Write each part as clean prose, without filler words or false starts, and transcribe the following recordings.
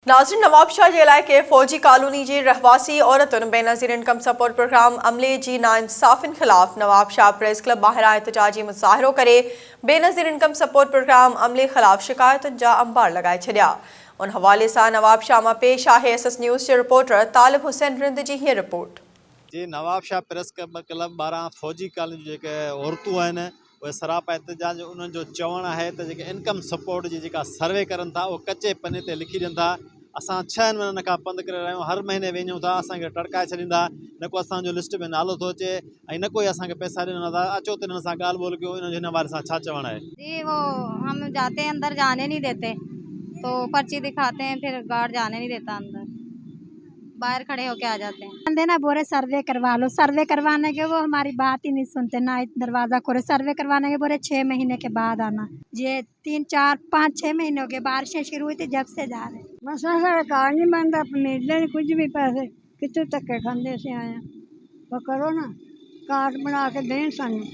नाज़रीन, नवाबशाह जे इलाइक़े फ़ौजी कॉलोनी जी रहवासी औरतुनि बेनज़ीर इनकम सपोर्ट प्रोग्राम अमले जी नाइंसाफ़िन ख़िलाफ़ नवाबशाह प्रेस क्लब ॿाहिरां एहतजाजी मुज़ाहिरो करे बेनज़ीर इनकम सपोर्ट प्रोग्राम अमले ख़िलाफ़ शिकायतुनि जा अंबार लगाए छॾिया। उन हवाले सां नवाबशाह मां पेश आहे SS न्यूज़ जे रिपोर्टर तालिब हुसैन रिंद जी हीअ रिपोर्ट। जी नवाबशाह प्रेस क्लब ॿाहिरां फ़ौजी कॉलोनी जेके औरतूं आहिनि उहे सरापा एहतजाज उन्हनि जो चवणु आहे त जेके इनकम सपोर्ट जी जेका सर्वे करनि था उहो कचे पने ते लिखी ॾियनि था। असां 6 महीननि खां बंदि करे रहिया आहियूं, हर महीने वञूं था, असांखे टड़काए छॾींदा, न को असांजो लिस्ट में नालो थो अचे ऐं न कोई असांखे पैसा ॾियनि था। अचो त हिननि सां ॻाल्हि ॿोल कयो, हिन बारे सां छा चवणु आहे? जी वो हम जाते हैं अंदर जाने नहीं देते, तो पर्ची दिखाते हैं, फिर गार्ड जाने नहीं देता अंदर, बाहर खड़े होके आ जाते हैं। देना बोरे सर्वे करवा लो, सर्वे करवाने के वो हमारी बात ही नहीं सुनते, ना दरवाजा खोले। सर्वे करवाने के बोरे 6 महीने के बाद आना। ये 3, 4, 5, 6 महीने हो गए, बारिशें शुरू हुई थी जब से जा रहे। मसा सरकार नहीं बनता, अपने कुछ भी पैसे कितने तक के खंदे से आए वो करो ना, कार्ड बना के दें सानू।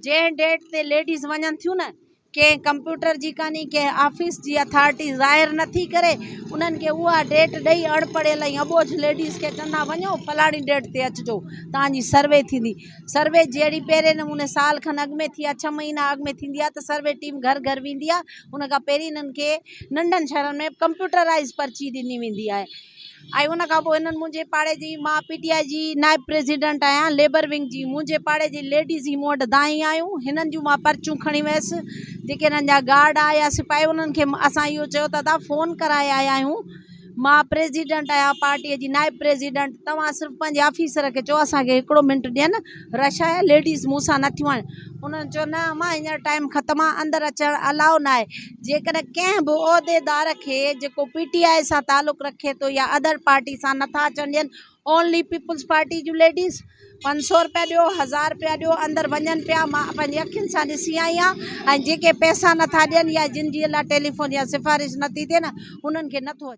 जे डेट ते लेडीज़ वञनि थियूं न, के कंप्यूटर जी कानी के ऑफिस जी अथॉरिटी ज़ाहिर नथी करे, उन्हनि खे उहा डेट ॾेई अणपढ़ियल ऐं अॿोझ लेडीज़ खे चवंदा वञो फलाणी डेट ते अचिजो, तव्हांजी सर्वे थींदी। सर्वे जहिड़ी पहिरें नमूने साल खनि अॻु में थी आहे, 6 महीना अॻु में थींदी आहे, त सर्वे टीम घर घर वेंदी आहे। उन खां पहिरीं इन्हनि खे नंढनि शहरनि में कंप्यूटराइज़ पर्ची ॾिनी वेंदी आहे। ऐं उन खां पोइ हिननि मुंहिंजे पाड़े जी, मां PTI जी नाइब प्रेसिडेंट आहियां लेबर विंग जी, मुंहिंजे पाड़े जी लेडीज़ ही मूं वटि दाई आहियूं, हिननि जूं मां पर्चियूं खणी वियसि। जेके हिननि जा गार्ड आया सिपाही, उन्हनि खे असां इहो चयो था फ़ोन कराए आया आहियूं, मां प्रेसिडेंट आहियां पार्टीअ जी नाइब प्रेसिडेंट, तव्हां सिर्फ़ु पंहिंजे ऑफिसर खे चयो असांखे हिकिड़ो मिंट ॾियनि, रश आहे, लेडीज़ मूंसां नथियूं आहिनि। उन्हनि चयो न मां हींअर टाइम ख़तमु आहे, अंदरि अचणु अलाउ न आहे। जेकॾहिं कंहिं बि उहिदेदार खे जेको PTI सां तालुक़ु रखे थो या अदर पार्टी सां नथा अचणु ॾियनि, ओनली पीपुल्स पार्टी जूं लेडीज़ 500 रुपया ॾियो, 1000 रुपया ॾियो, अंदरि वञनि पिया। मां पंहिंजी अखियुनि सां ॾिसी आई आहियां। ऐं जेके पैसा नथा ॾियनि या जिन जे लाइ टेलीफोन या सिफ़ारिश नथी थिए न, उन्हनि खे नथो अचे।